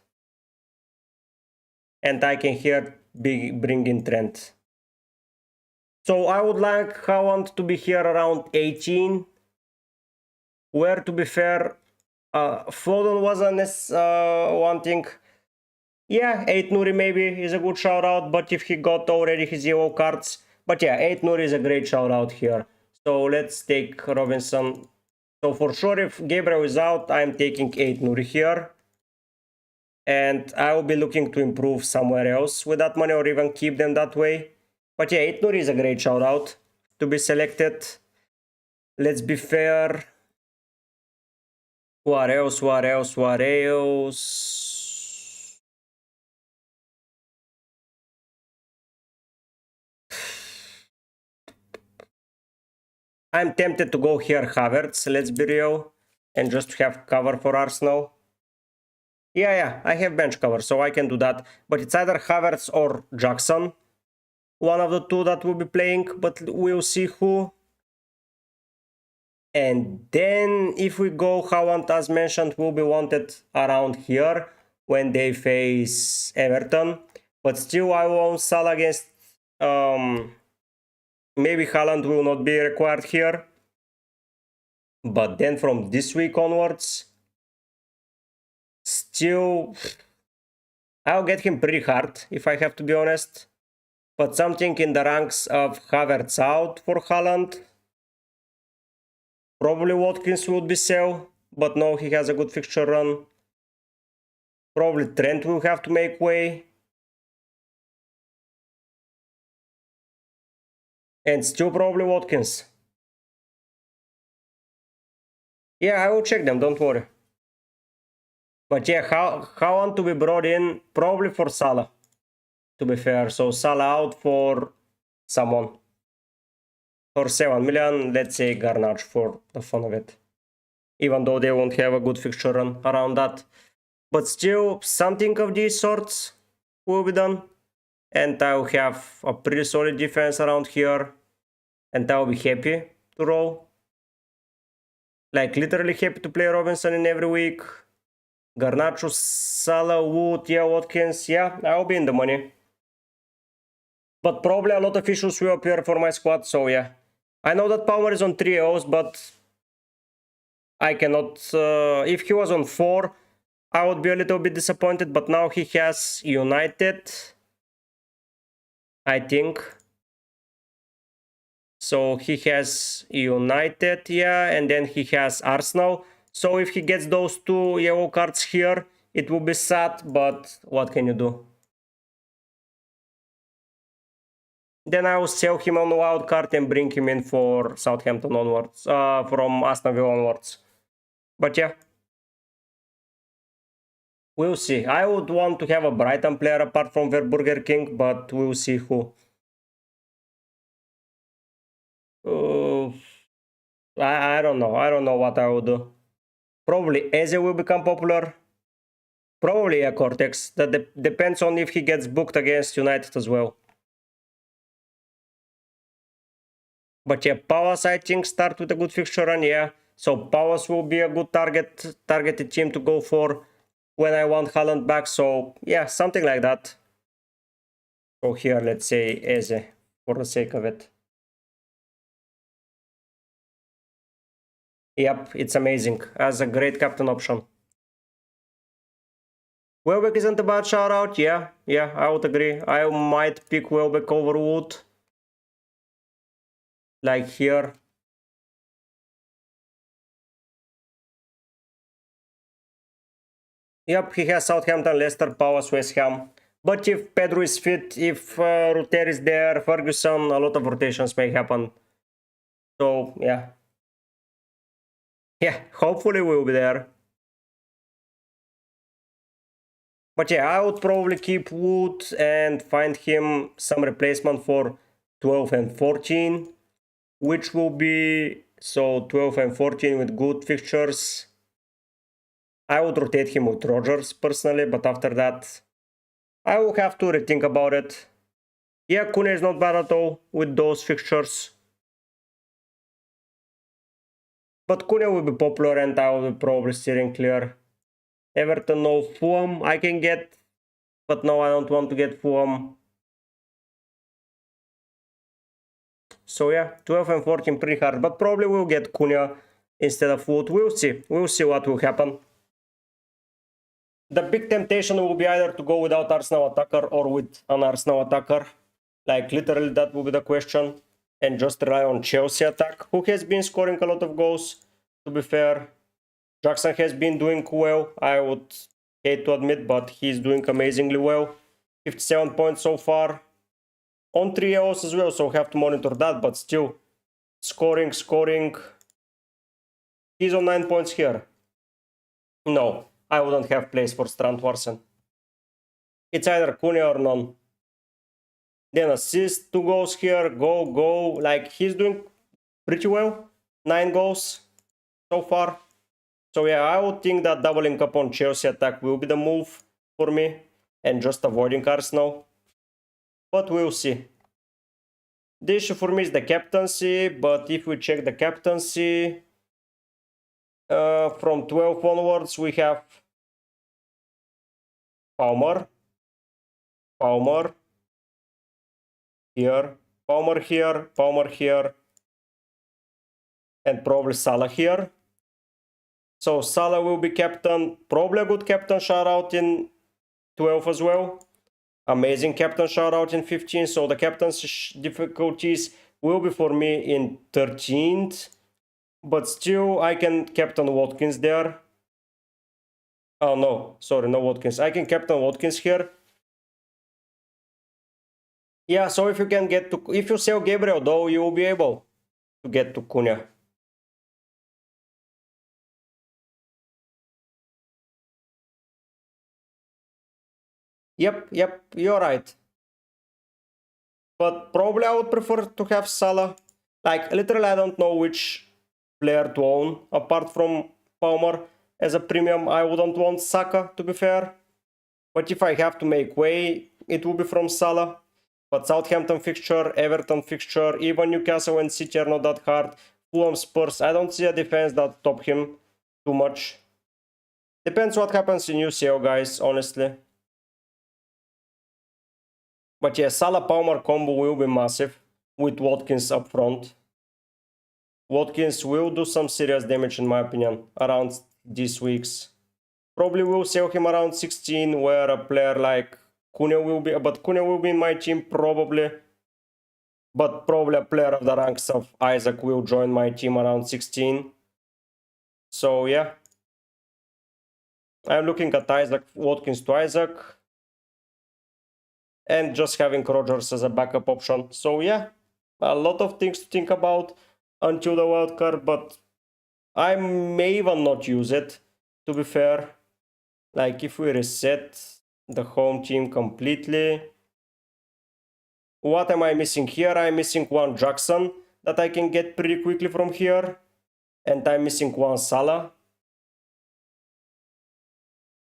And I can here bring in Trent. So I would like Haaland to be here around 18. Where, to be fair, Foden wasn't one thing. Yeah, 8 Nuri maybe is a good shout out, but if he got already his yellow cards. But yeah, 8 Nuri is a great shout out here. So let's take Robinson. So for sure, if Gabriel is out, I'm taking 8 Nuri here. And I will be looking to improve somewhere else with that money or even keep them that way. But yeah, 8 Nuri is a great shout out to be selected. Let's be fair. What else? I'm tempted to go here Havertz, let's be real, and just have cover for Arsenal. Yeah, I have bench cover, so I can do that. But it's either Havertz or Jackson. One of the two that will be playing, but we'll see who. And then if we go Haaland, as mentioned, will be wanted around here when they face Everton. But still, I will own Salah against... maybe Haaland will not be required here. But then from this week onwards, still, I'll get him pretty hard, if I have to be honest. But something in the ranks of Havertz out for Haaland. Probably Watkins would be sell, but no, he has a good fixture run. Probably Trent will have to make way. And still probably Watkins. Yeah, I will check them, don't worry. But yeah, Haaland to be brought in, probably for Salah, to be fair. So Salah out for someone. For 7 million, let's say Garnacho for the fun of it. Even though they won't have a good fixture run around that. But still, something of these sorts will be done. And I'll have a pretty solid defense around here. And I'll be happy to roll. Like, literally happy to play Robinson in every week. Garnacho, Salah, Wood, yeah, Watkins, yeah, I'll be in the money. But probably a lot of issues will appear for my squad, so yeah. I know that Palmer is on 3 O's, but I cannot... if he was on 4, I would be a little bit disappointed, but now he has United, I think. So he has United, yeah, and then he has Arsenal. So if he gets those 2 yellow cards here, it will be sad, but what can you do? Then I will sell him on wild card and bring him in for Southampton onwards, from Aston Villa onwards. But yeah. We'll see. I would want to have a Brighton player apart from Burger King, but we'll see who. I don't know. I don't know what I would do. Probably Eze will become popular. Probably a Cortex. That depends on if he gets booked against United as well. But yeah, Palace I think start with a good fixture run, yeah. So Palace will be a good targeted team to go for when I want Haaland back. So yeah, something like that. So here, let's say Eze for the sake of it. Yep, it's amazing. As a great captain option. Welbeck isn't a bad shout out. Yeah, I would agree. I might pick Welbeck over Wood. Like here. Yep, he has Southampton, Leicester, Palace, West Ham. But if Pedro is fit, if Ruter is there, Ferguson, a lot of rotations may happen. So, yeah. Yeah, hopefully we'll be there. But yeah, I would probably keep Wood and find him some replacement for 12 and 14. Which will be, so 12 and 14 with good fixtures. I would rotate him with Rodgers personally, but after that, I will have to rethink about it. Yeah, Kune is not bad at all with those fixtures. But Kune will be popular and I will be probably steering clear. Everton, no. Fulham I can get, but no, I don't want to get Fulham. So yeah, 12 and 14 pretty hard, but probably we'll get Cunha instead of Wood. We'll see. We'll see what will happen. The big temptation will be either to go without Arsenal attacker or with an Arsenal attacker. Like literally that will be the question. And just rely on Chelsea attack, who has been scoring a lot of goals, to be fair. Jackson has been doing well, I would hate to admit, but he's doing amazingly well. 57 points so far. On 3 AOs as well, so have to monitor that, but still. Scoring. He's on 9 points here. No, I wouldn't have place for Strand Larsen. It's either Cunha or none. Then assist, 2 goals here, go. Like, he's doing pretty well. 9 goals so far. So yeah, I would think that doubling up on Chelsea attack will be the move for me. And just avoiding Arsenal. But we'll see. The issue for me is the captaincy, but if we check the captaincy, from 12 onwards we have Palmer, here, Palmer here, and probably Salah here. So Salah will be captain, probably a good captain shout out in 12 as well. Amazing captain shout out in 15, so the captain's difficulties will be for me in 13th. But still, I can captain Watkins there. Oh no, sorry, no Watkins. I can captain Watkins here. Yeah, so if you can get to, if you sell Gabriel though, you will be able to get to Cunha. Yep, you're right. But probably I would prefer to have Salah. Like, literally, I don't know which player to own apart from Palmer. As a premium, I wouldn't want Saka, to be fair. But if I have to make way, it will be from Salah. But Southampton fixture, Everton fixture, even Newcastle and City are not that hard. Fulham, Spurs, I don't see a defense that top him too much. Depends what happens in UCL, guys, honestly. But yeah, Salah-Palmer combo will be massive with Watkins up front. Watkins will do some serious damage in my opinion around these weeks. Probably will sell him around 16, where a player like Cunha will be, but Cunha will be in my team probably. But probably a player of the ranks of Isaac will join my team around 16. So yeah, I'm looking at Isaac, Watkins to Isaac, and just having Rodgers as a backup option. So yeah, a lot of things to think about until the wildcard, but I may even not use it, to be fair. Like, if we reset the home team completely, what am I missing here? I'm missing one Jackson that I can get pretty quickly from here, and I'm missing one Salah.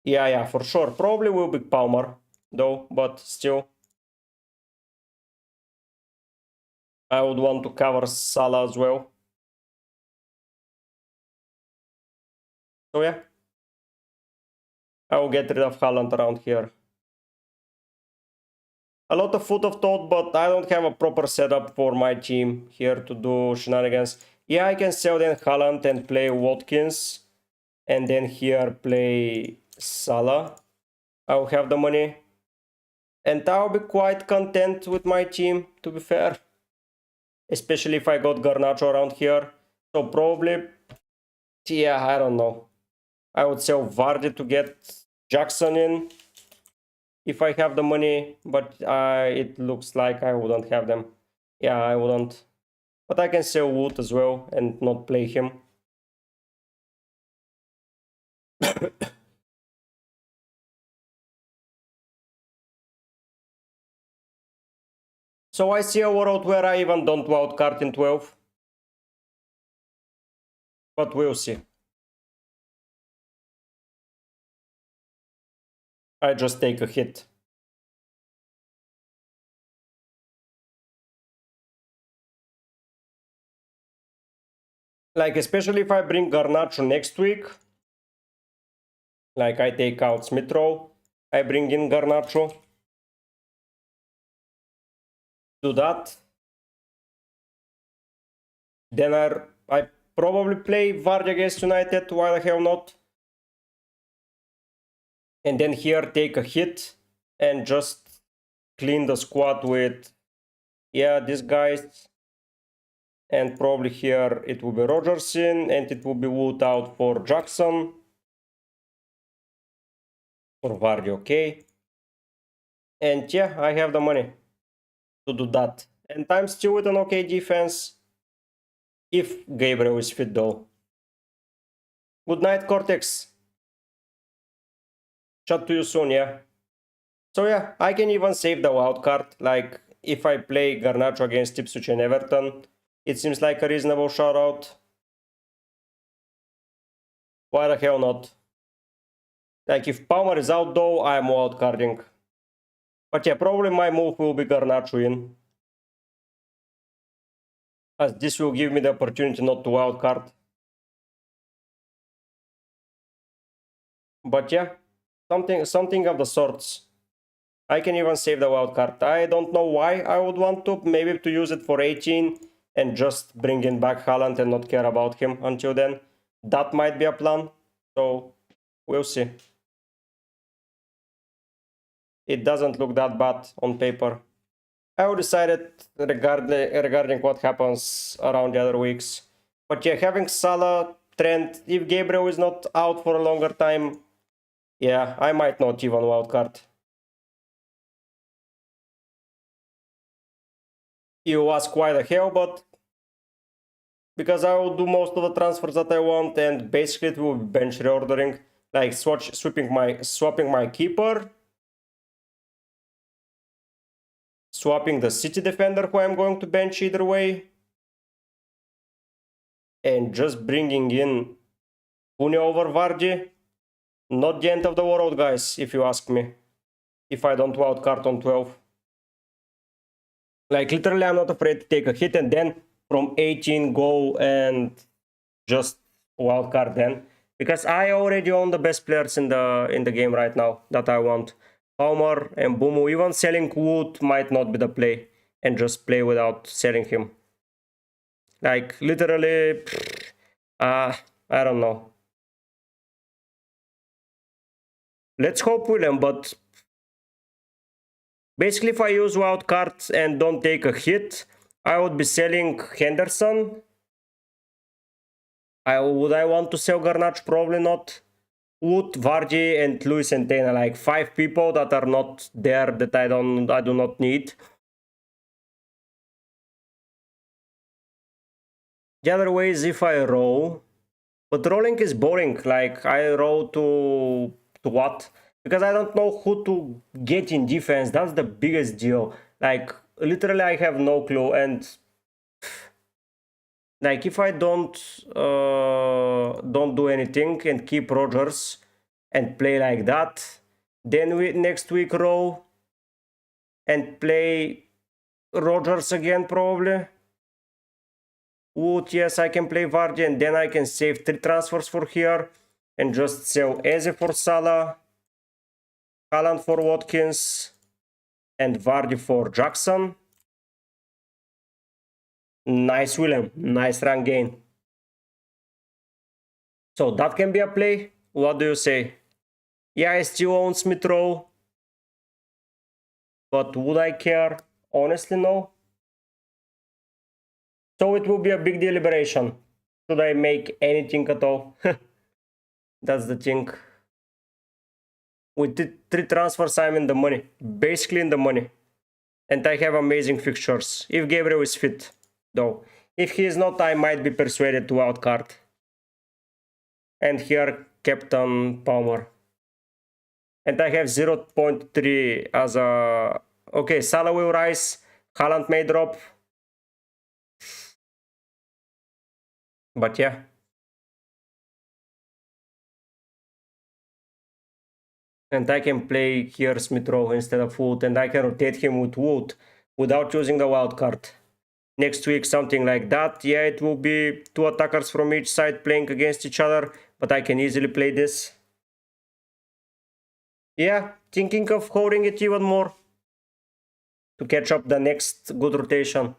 Yeah, for sure. Probably will be Palmer, though, but still. I would want to cover Salah as well. So yeah, I will get rid of Haaland around here. A lot of food of thought, but I don't have a proper setup for my team here to do shenanigans. Yeah, I can sell then Haaland and play Watkins, and then here play Salah. I'll have the money, and I'll be quite content with my team, to be fair. Especially if I got Garnacho around here. So probably, yeah, I don't know. I would sell Vardy to get Jackson in if I have the money, but it looks like I wouldn't have them. Yeah, I wouldn't. But I can sell Wood as well and not play him. So I see a world where I even don't wildcard in 12. But we'll see. I just take a hit. Like, especially if I bring Garnacho next week. Like, I take out Smith Rowe, I bring in Garnacho. Do that. Then I probably play Vardy against United, why the hell not? And then here take a hit and just clean the squad with, yeah, these guys. And probably here it will be Rogerson and it will be Wood out for Jackson. For Vardy, okay. And yeah, I have the money to do that. And I'm still with an okay defense. If Gabriel is fit though. Good night, Cortex. Chat to you soon, yeah. So yeah, I can even save the wild card. Like, if I play Garnacho against Ipswich and Everton, it seems like a reasonable shout out. Why the hell not? Like, if Palmer is out though, I am wildcarding. But yeah, probably my move will be Garnacho in, as this will give me the opportunity not to wildcard. But yeah, something of the sorts. I can even save the wildcard. I don't know why I would want to. Maybe to use it for 18 and just bring in back Haaland and not care about him until then. That might be a plan. So we'll see. It doesn't look that bad on paper. I will decide it regarding what happens around the other weeks. But yeah, having Salah, Trent, if Gabriel is not out for a longer time, yeah, I might not even wildcard. You ask why the hell, but because I will do most of the transfers that I want, and basically it will be bench reordering, like swapping my keeper, swapping the City defender who I'm going to bench either way, and just bringing in Pune over Vardy, not the end of the world, guys, if you ask me. If I don't wildcard on 12. Like, literally, I'm not afraid to take a hit and then from 18 go and just wildcard then. Because I already own the best players in the game right now that I want. Palmer and Bumu. Even selling Wood might not be the play. And just play without selling him. Like, literally, I don't know. Let's hope William, but basically if I use wild cards and don't take a hit, I would be selling Henderson. Would I want to sell Garnacho? Probably not. Wood, Vardy, and Luis and Tena, like 5 people that are not there that I do not need. The other way is if I roll, but rolling is boring. Like, I roll to what? Because I don't know who to get in defense. That's the biggest deal. Like, literally, I have no clue. And like, if I don't do anything and keep Rogers and play like that, then we next week roll and play Rogers again probably. Wood, yes, I can play Vardy and then I can save 3 transfers for here and just sell Eze for Salah, Haaland for Watkins, and Vardy for Jackson. Nice, William. Nice run gain. So that can be a play. What do you say? Yeah, I still own Smith Rowe. But would I care? Honestly, no. So it will be a big deliberation. Should I make anything at all? That's the thing. With 3 transfers, I'm in the money. Basically in the money. And I have amazing fixtures. If Gabriel is fit, though. If he is not, I might be persuaded to wildcard. And here, Captain Palmer. And I have 0.3 as a... Okay, Salah will rise. Haaland may drop. But yeah. And I can play here Smith Rowe instead of Wood. And I can rotate him with Wood without using the wild card. Next week, something like that. Yeah, it will be 2 attackers from each side playing against each other. But I can easily play this. Yeah, thinking of holding it even more. To catch up the next good rotation.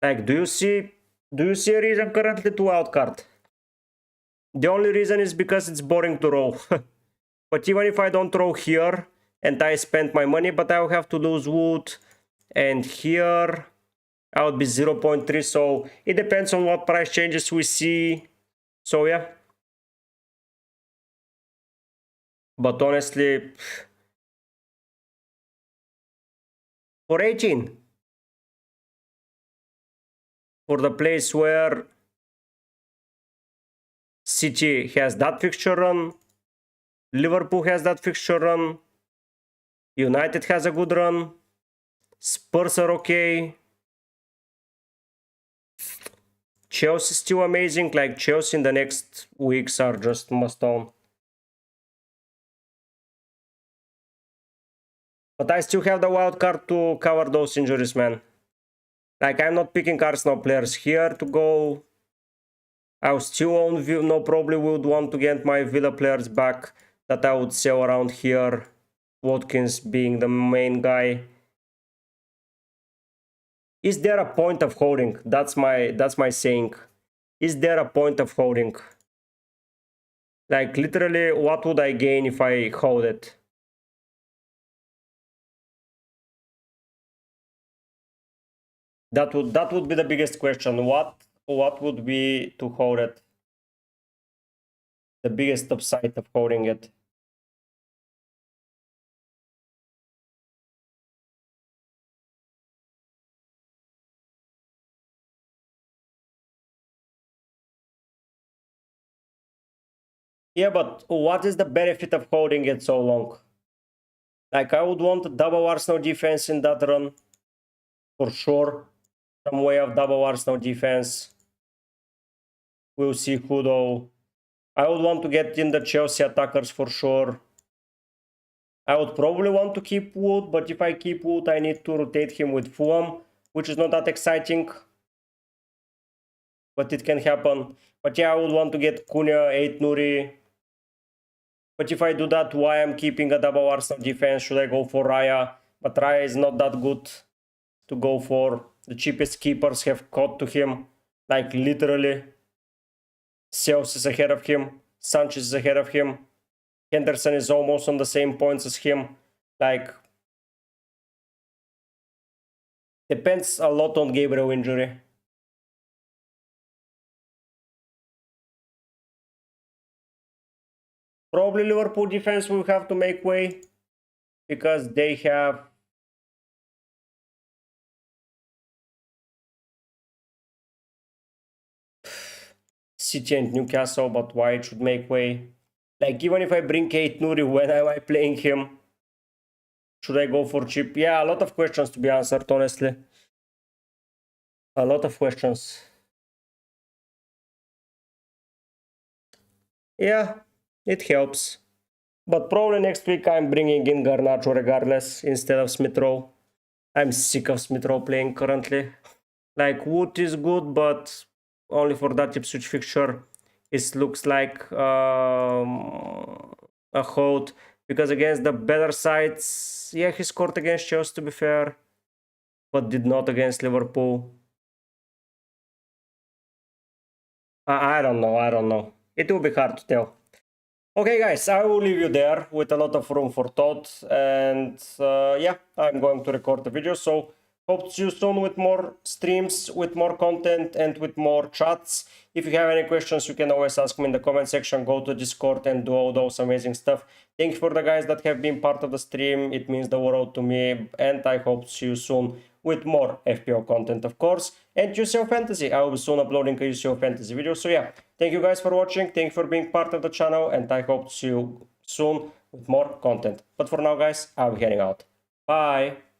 Like, do you see a reason currently to wildcard? The only reason is because it's boring to roll. But even if I don't roll here and I spend my money, but I'll have to lose Wood, and here I would be 0.3, so it depends on what price changes we see. So yeah. But honestly, for 18, for the place where City has that fixture run, Liverpool has that fixture run, United has a good run, Spurs are okay, Chelsea still amazing. Like, Chelsea in the next weeks are just must own. But I still have the wild card to cover those injuries, man. Like, I'm not picking Arsenal players here to go. I still own Villa. No, probably would want to get my Villa players back that I would sell around here. Watkins being the main guy. Is there a point of holding? That's my saying. Is there a point of holding? Like, literally, what would I gain if I hold it? That would be the biggest question. What would be to hold it? The biggest upside of holding it. Yeah, but what is the benefit of holding it so long? Like, I would want a double Arsenal defense in that run. For sure. Some way of double Arsenal defense. We'll see who though. I would want to get in the Chelsea attackers for sure. I would probably want to keep Wood, but if I keep Wood, I need to rotate him with Fulham, which is not that exciting. But it can happen. But yeah, I would want to get Cunha, 8 Nuri. But if I do that, why I'm keeping a double Arsenal defense? Should I go for Raya? But Raya is not that good to go for. The cheapest keepers have caught to him. Like literally. Sales is ahead of him. Sanchez is ahead of him. Henderson is almost on the same points as him. Like, depends a lot on Gabriel injury. Probably Liverpool defense will have to make way because they have City and Newcastle, but why it should make way? Like, even if I bring Kate Nuri, when am I playing him? Should I go for cheap? Yeah, a lot of questions to be answered, honestly. A lot of questions. Yeah, it helps. But probably next week I'm bringing in Garnacho regardless instead of Smith-Rowe. I'm sick of Smith-Rowe playing currently. Like, Wood is good, but only for that Ipswich fixture. It looks like a hold. Because against the better sides, yeah, he scored against Chelsea to be fair, but did not against Liverpool. I don't know. It will be hard to tell. Okay, guys, I will leave you there with a lot of room for thought. And yeah, I'm going to record the video. So hope to see you soon with more streams, with more content, and with more chats. If you have any questions, you can always ask me in the comment section. Go to Discord and do all those amazing stuff. Thank you for the guys that have been part of the stream. It means the world to me. And I hope to see you soon with more FPL content, of course, and UCL Fantasy. I will be soon uploading a UCL Fantasy video. So yeah, thank you guys for watching. Thank you for being part of the channel, and I hope to see you soon with more content. But for now, guys, I'll be heading out. Bye!